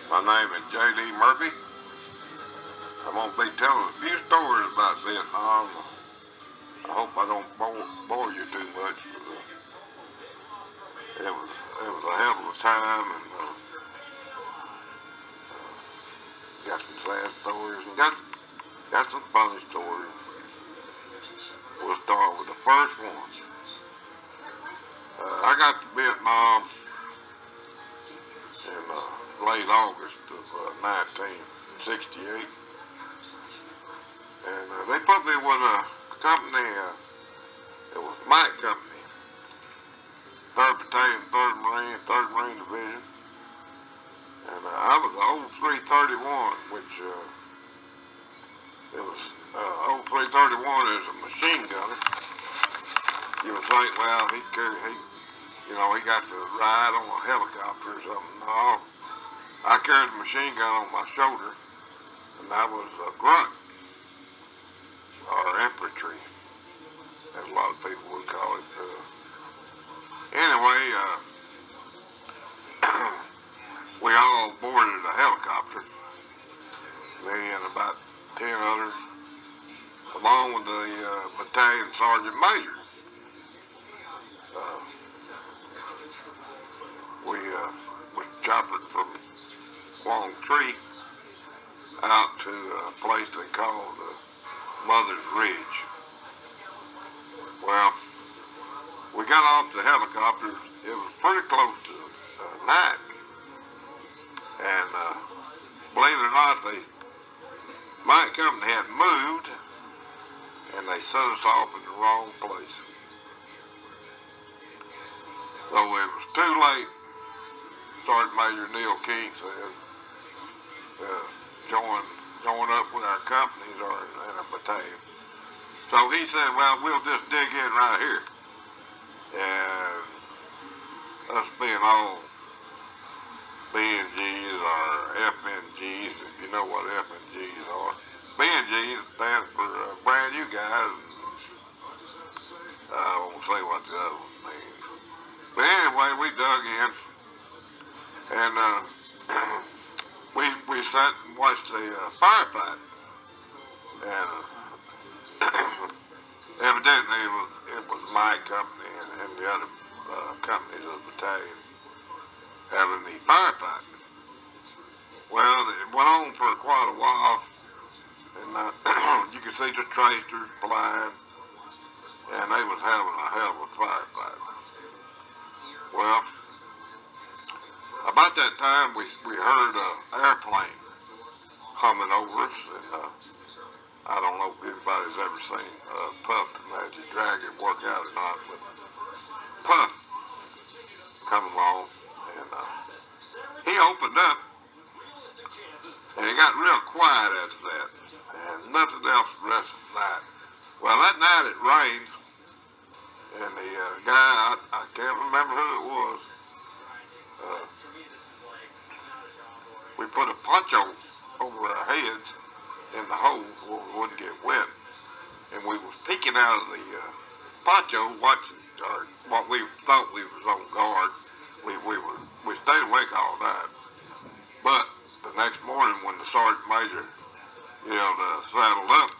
My name is J.D. Murphy. I'm going to be telling a few stories about Vietnam. I hope I don't bore you too much. It was a hell of a time, and got some sad stories and got some funny stories. We'll start with the first one. I got to Vietnam in late August of 1968, and they put me with a company. It was my company, 3rd Battalion, 3rd Marine Division, and I was the old 331, which it was old 331 is a machine gunner. You would think, well, he got to ride on a helicopter or something. No, I carried a machine gun on my shoulder, and I was a grunt, or infantry, as a lot of people would call it. Anyway, we all boarded a helicopter, me and about 10 others, along with the battalion sergeant major. We choppered from Quang Tree out to a place they called Mother's Ridge. Well, we got off the helicopter. It was pretty close to night, and believe it or not, my company had moved, and they set us off in the wrong place. So it was too late. Sergeant Major Neil King said, join up with our companies or in a battalion. So he said, well, we'll just dig in right here. And us being all BNGs or FNGs, if you know what FNGs are. BNGs stands for brand new guys. I won't say what the other one means. But anyway, we dug in, and we sat and watched the firefight. And evidently it was my company and the other companies of the battalion having the firefight. Well, it went on for quite a while, and you could see the tracers flying, and they was having a hell of a firefight. Well, about that time we heard an airplane humming over us, and I don't know if anybody's ever seen Puff the Magic Dragon work out or not, but Puff come along, and he opened up, and it got real quiet after that, and nothing else the rest of the night. Well, that night it rained, and the guy, I can't remember who it was, we put a poncho over our heads in the hole where we wouldn't get wet, and we was peeking out of the poncho watching, or what we thought we was on guard. We stayed awake all night, but the next morning when the sergeant major yelled saddle up,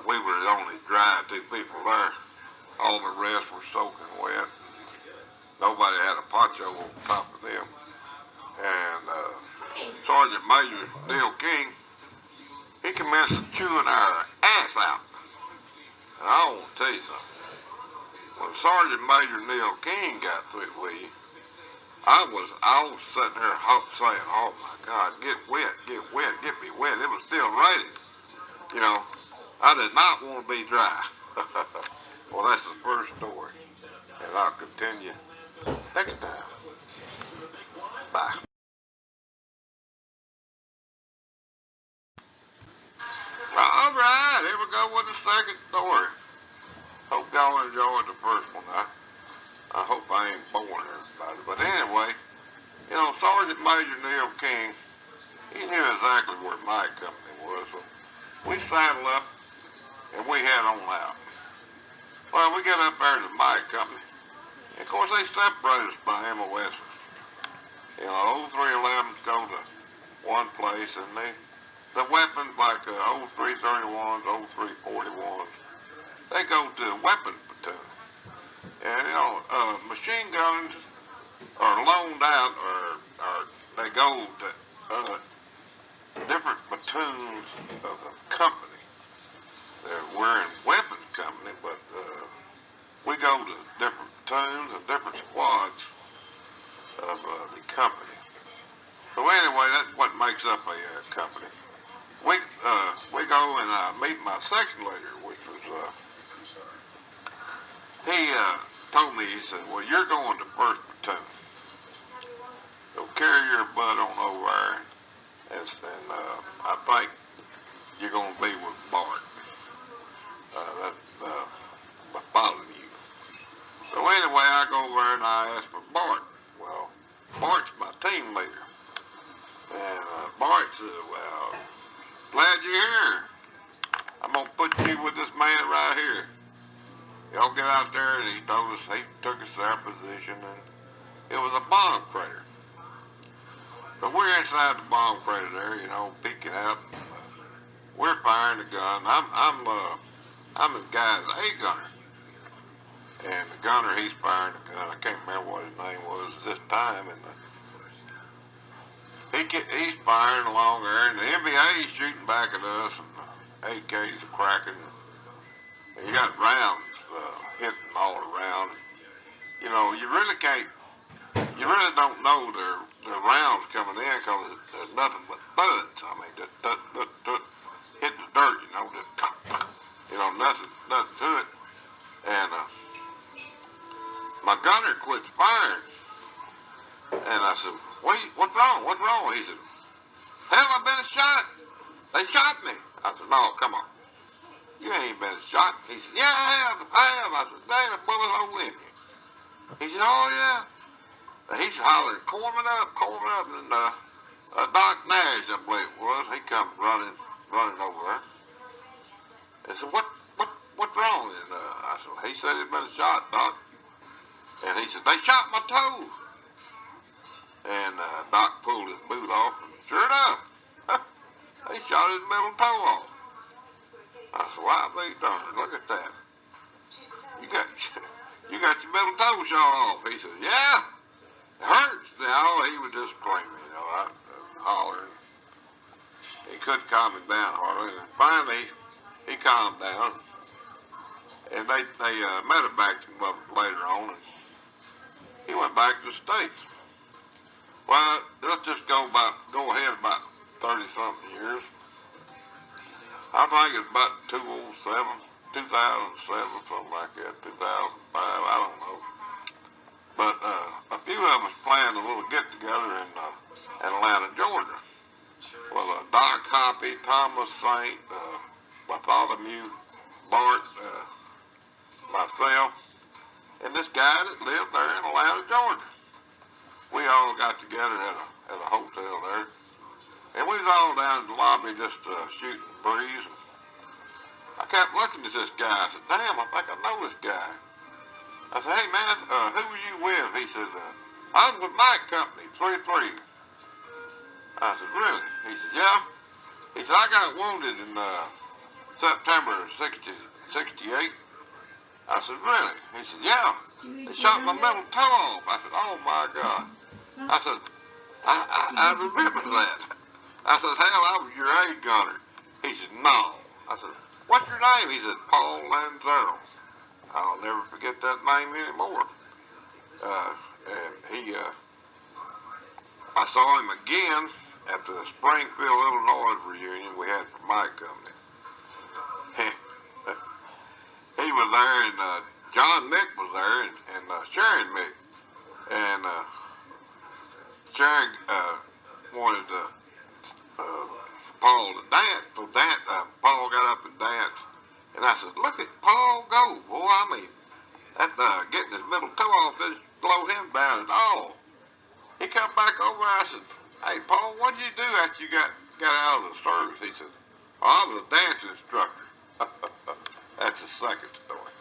we were the only dry 2 people there. All the rest were soaking wet. Nobody had a poncho on top of them. And Sergeant Major Neil King, he commenced chewing our ass out. And I want to tell you something. When Sergeant Major Neil King got through with you, I was sitting there saying, oh my God, get wet, get me wet. It was still raining. You know, I did not want to be dry. Well, that's the first story, and I'll continue next time. Bye. All right, here we go with the second story. Hope y'all enjoyed the first one. I hope I ain't boring everybody. But anyway, you know, Sergeant Major Neil King, he knew exactly where my company was. So we saddled up, and we head on out. Well, we got up there to my company. And of course, they separated us by MOSs. You know, old 311s go to one place, and the weapons like old 331s, old 341s, they go to weapons platoon. And you know, machine guns are loaned out, or they go to different platoons of the company. We're in weapons company, but we go to different platoons and different squads of the company. So anyway, that's what makes up a company. We go and meet my section leader, which was he told me, he said, well, you're going to first platoon, so carry your butt on over there, and I think you're going to be with Bart. That's following you. So anyway, I go over there and I ask for Bart. Well, Bart's my team leader. And Bart said, well, glad you're here. I'm going to put you with this man right here. Y'all get out there, and he took us to our position, and it was a bomb crater. So we're inside the bomb crater there, you know, peeking out. We're firing the gun. I'm the guy's A gunner. And the gunner, he's firing the gun. I can't remember what his name was at this time, and he's firing along there, and the NVA's shooting back at us, and the AKs are cracking, and you got rounds hitting all around. You know, you really don't know their rounds coming in, because there's nothing but thuds. I mean, just hit the dirt, you know, nothing to it. And my gunner quits firing, and I said, what's wrong? What's wrong? He said, hell, I've been shot. They shot me. I said, no, come on. You ain't been shot. He said, yeah, I have. I said, there ain't a bullet hole in you. He said, oh, yeah. And he's hollering, Corman up, and Doc Nash, I believe it was, he comes running over there. I said, what's wrong? And I said, he said he'd been shot, Doc. And he said, they shot my toes. And Doc pulled his boot off, and sure enough, they shot his middle toe off. I said, well, I'll be darned, look at that. You got your middle toe shot off. He said, yeah, it hurts. Now, he was just screaming, you know, hollering. He couldn't calm him down hardly. And finally, he calmed down. And they medevaced him up later on, and he went back to the States. Well, let's just go ahead about 30-something years. I think it's about 2007, something like that, 2005, I don't know. But a few of us planned a little get-together in Atlanta, Georgia. Well, Doc Hoppy, Thomas Saint, Bartholomew, Bart, myself, and this guy that lived there in Atlanta, Georgia. We all got together at a hotel there, and we was all down in the lobby just shooting the breeze. And I kept looking at this guy. I said, damn, I think I know this guy. I said, hey, man, who were you with? He said, I was with my company, 3-3. I said, really? He said, yeah. He said, I got wounded in September of 68. I said, really? He said, yeah. They shot my middle toe off. I said, oh, my God. I said, I remember that. I said, hell, I was your A gunner. He said, no. I said, what's your name? He said, Paul Lanzaro. I'll never forget that name anymore. And I saw him again at the Springfield, Illinois reunion we had for my company. He was there, and John Mick was there, and Sharon Mick. And Sharon wanted Paul to dance, so Paul got up and danced. And I said, look at Paul go, boy. I mean, that getting his middle toe off didn't slow him down at all. He come back over, I said, hey, Paul, what did you do after you got out of the service? He said, oh, I was a dance instructor. That's the second story.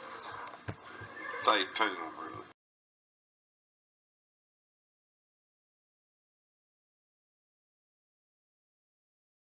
Stay tuned.